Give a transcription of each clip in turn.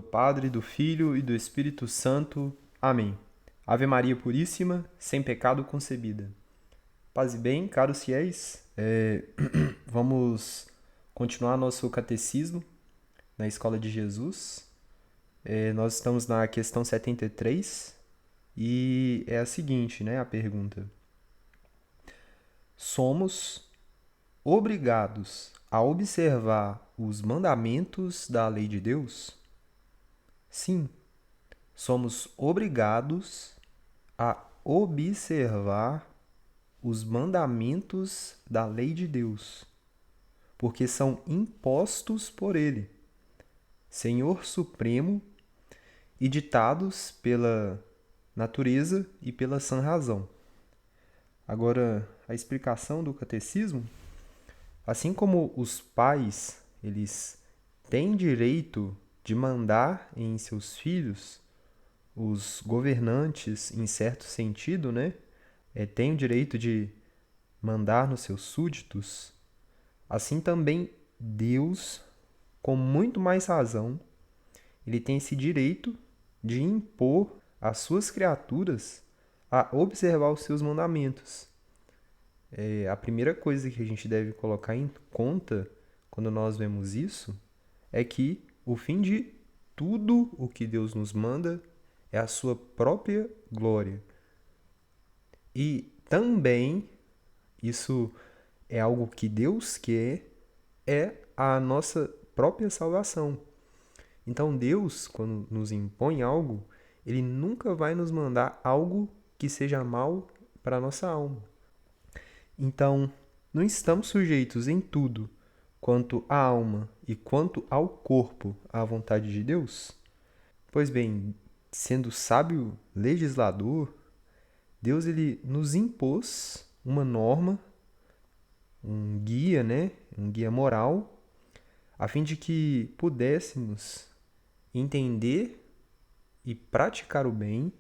Padre, do Filho e do Espírito Santo. Amém. Ave Maria Puríssima, sem pecado concebida. Paz e bem, caros fiéis, vamos continuar nosso catecismo na Escola de Jesus. Nós estamos na questão 73 e é a seguinte, né, a pergunta. Somos obrigados a observar os mandamentos da lei de Deus? Sim, somos obrigados a observar os mandamentos da lei de Deus, porque são impostos por Ele, Senhor Supremo, e ditados pela natureza e pela sã razão. Agora, a explicação do catecismo, assim como os pais, eles têm direito de mandar em seus filhos, os governantes, em certo sentido, né, têm o direito de mandar nos seus súditos, assim também Deus, com muito mais razão, ele tem esse direito de impor às suas criaturas a observar os seus mandamentos. A primeira coisa que a gente deve colocar em conta quando nós vemos isso é que o fim de tudo o que Deus nos manda é a sua própria glória. E também, isso é algo que Deus quer, é a nossa própria salvação. Então Deus, quando nos impõe algo, Ele nunca vai nos mandar algo que seja mal para a nossa alma. Então, não estamos sujeitos em tudo, quanto à alma e quanto ao corpo, à vontade de Deus? Pois bem, sendo sábio legislador, Deus ele nos impôs uma norma, um guia, né? Um guia moral, a fim de que pudéssemos entender e praticar o bem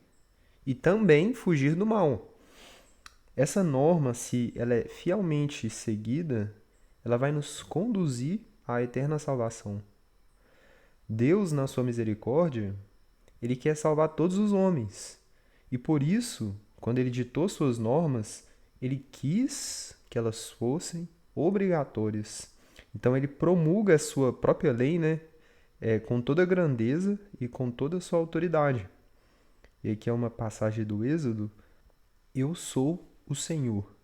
e também fugir do mal. Essa norma, se ela é fielmente seguida, ela vai nos conduzir à eterna salvação. Deus, na sua misericórdia, ele quer salvar todos os homens. E por isso, quando ele ditou suas normas, ele quis que elas fossem obrigatórias. Então ele promulga a sua própria lei, né? Com toda a grandeza e com toda a sua autoridade. E aqui é uma passagem do Êxodo. Eu sou o Senhor.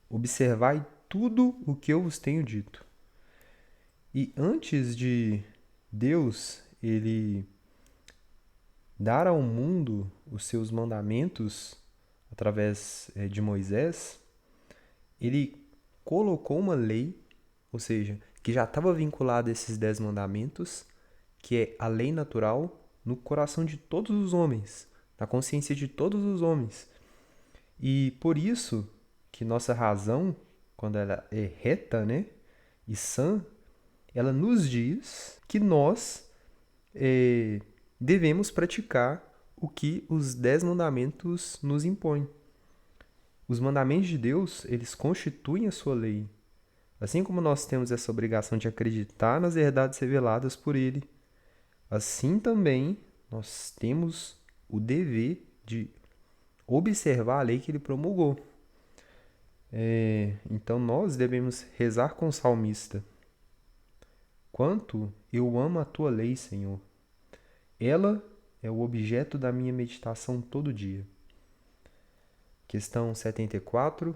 Observai tudo o que eu vos tenho dito. E antes de Deus, ele dar ao mundo os seus mandamentos através de Moisés, ele colocou uma lei, ou seja, que já estava vinculada a esses 10 mandamentos, que é a lei natural, no coração de todos os homens, na consciência de todos os homens. E por isso que nossa razão, quando ela é reta, né, e sã, ela nos diz que nós devemos praticar o que os 10 mandamentos nos impõem. Os mandamentos de Deus, eles constituem a sua lei. Assim como nós temos essa obrigação de acreditar nas verdades reveladas por Ele, assim também nós temos o dever de observar a lei que Ele promulgou. Então nós devemos rezar com o salmista. Quanto eu amo a tua lei, Senhor. Ela é o objeto da minha meditação todo dia. Questão 74.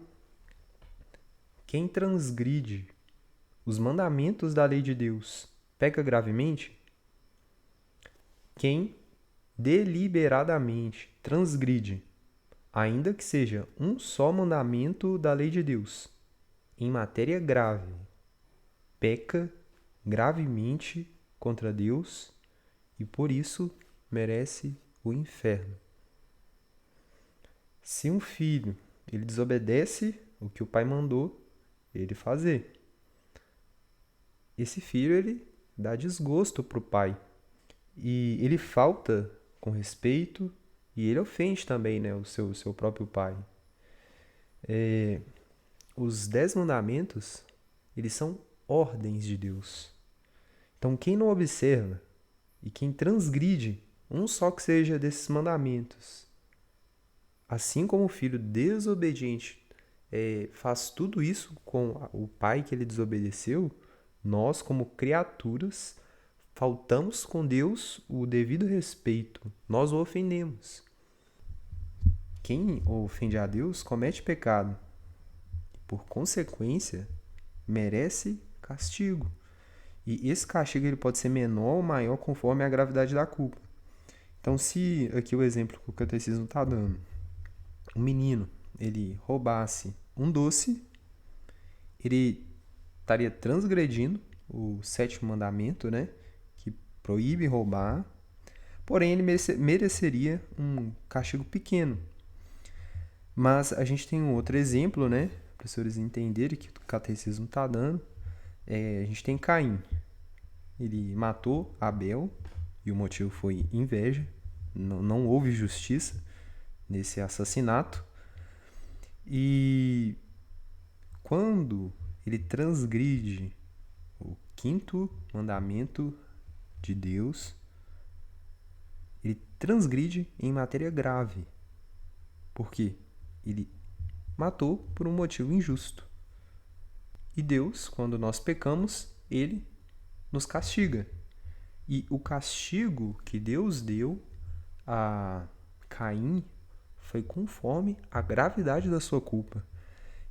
Quem transgride os mandamentos da lei de Deus peca gravemente? Quem deliberadamente transgride, ainda que seja um só mandamento da lei de Deus, em matéria grave, peca gravemente contra Deus e por isso merece o inferno. Se um filho ele desobedece o que o pai mandou ele fazer, esse filho ele dá desgosto para o pai e ele falta com respeito e ele ofende também, né, o seu próprio pai. Os 10 mandamentos eles são ordens de Deus. Então quem não observa E quem transgride um só que seja desses mandamentos, assim como o filho desobediente faz tudo isso com o pai que ele desobedeceu, nós, como criaturas, faltamos com Deus o devido respeito. Nós o ofendemos. Quem ofende a Deus comete pecado. Por consequência, merece castigo. E esse castigo ele pode ser menor ou maior conforme a gravidade da culpa. Então, se aqui o exemplo que o catecismo está dando, um menino ele roubasse um doce, ele estaria transgredindo o sétimo mandamento, né, que proíbe roubar, porém ele mereceria um castigo pequeno. Mas a gente tem um outro exemplo, né, para os senhores entenderem que o catecismo está dando. A gente tem Caim. Ele matou Abel e o motivo foi inveja. Não houve justiça nesse assassinato. E quando ele transgride o quinto mandamento de Deus, ele transgride em matéria grave. Por quê? Ele matou por um motivo injusto. E Deus, quando nós pecamos, ele nos castiga. E o castigo que Deus deu a Caim foi conforme a gravidade da sua culpa.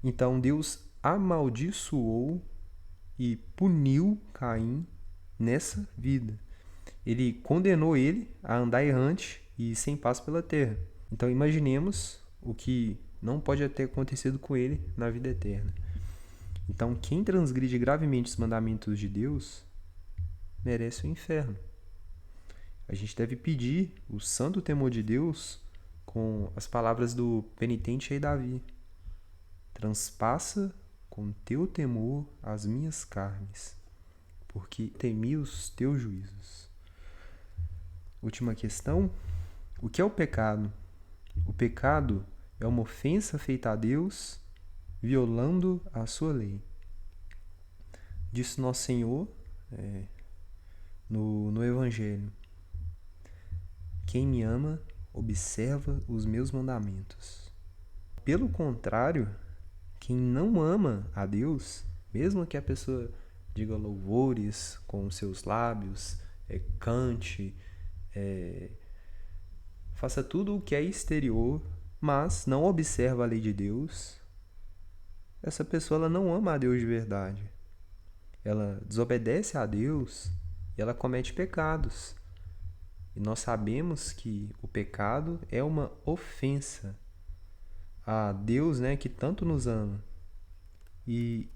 Então Deus amaldiçoou e puniu Caim nessa vida. Ele condenou ele a andar errante e sem paz pela terra. Então imaginemos o que não pode ter acontecido com ele na vida eterna. Então quem transgride gravemente os mandamentos de Deus merece o inferno. A gente deve pedir o santo temor de Deus com as palavras do penitente rei Davi. Transpassa com teu temor as minhas carnes, porque temi os teus juízos. Última questão. O que é o pecado? O pecado é uma ofensa feita a Deus, violando a sua lei. Disse nosso Senhor no Evangelho: quem me ama, observa os meus mandamentos. Pelo contrário, quem não ama a Deus, mesmo que a pessoa diga louvores com os seus lábios, cante, faça tudo o que é exterior, mas não observa a lei de Deus, essa pessoa ela não ama a Deus de verdade. Ela desobedece a Deus e ela comete pecados. E nós sabemos que o pecado é uma ofensa a Deus, né, que tanto nos ama. E,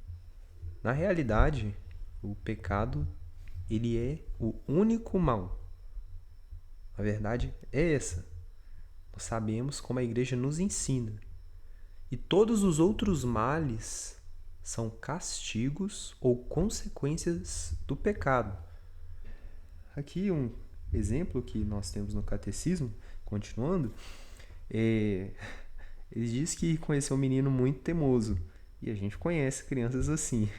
na realidade, o pecado ele é o único mal. A verdade é essa. Nós sabemos como a igreja nos ensina. E todos os outros males são castigos ou consequências do pecado. Aqui um exemplo que nós temos no catecismo, continuando, ele diz que conheceu um menino muito teimoso. E a gente conhece crianças assim.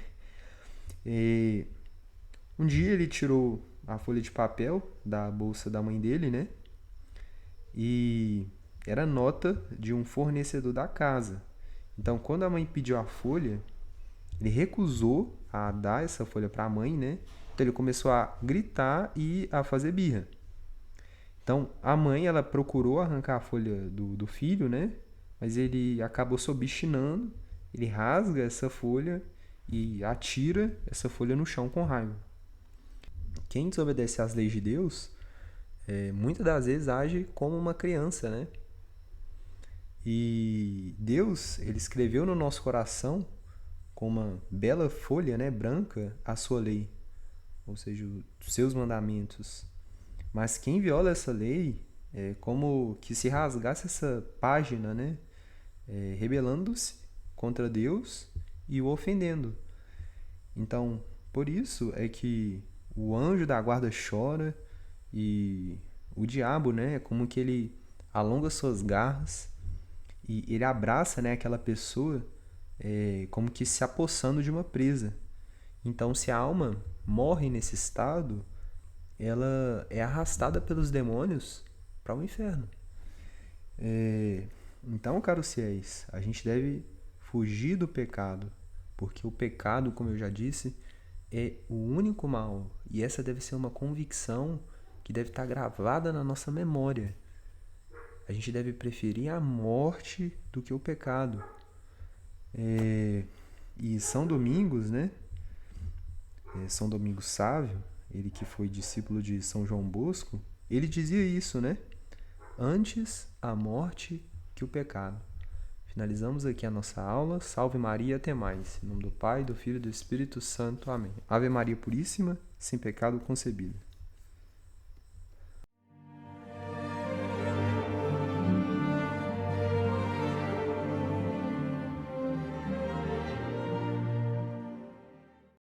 Um dia ele tirou a folha de papel da bolsa da mãe dele, né? E era nota de um fornecedor da casa. Então, quando a mãe pediu a folha, ele recusou a dar essa folha para a mãe, né? Então, ele começou a gritar e a fazer birra. Então, a mãe, ela procurou arrancar a folha do filho, né? Mas ele acabou se obstinando, ele rasga essa folha e atira essa folha no chão com raiva. Quem desobedece às leis de Deus, muitas das vezes age como uma criança, né? E Deus, ele escreveu no nosso coração, com uma bela folha, né, branca, a sua lei, ou seja, os seus mandamentos. Mas quem viola essa lei é como que se rasgasse essa página, né, rebelando-se contra Deus e o ofendendo. Então, por isso é que o anjo da guarda chora e o diabo, né, como que ele alonga suas garras e ele abraça, né, aquela pessoa como que se apossando de uma presa. Então, se a alma morre nesse estado, ela é arrastada pelos demônios para o inferno. Então, caros fiéis, a gente deve fugir do pecado, porque o pecado, como eu já disse, é o único mal, e essa deve ser uma convicção que deve estar gravada na nossa memória. A gente deve preferir a morte do que o pecado. E São Domingos, né? São Domingos Sávio, ele que foi discípulo de São João Bosco, ele dizia isso, né? Antes a morte que o pecado. Finalizamos aqui a nossa aula. Salve Maria, até mais. Em nome do Pai, do Filho e do Espírito Santo. Amém. Ave Maria Puríssima, sem pecado concebida.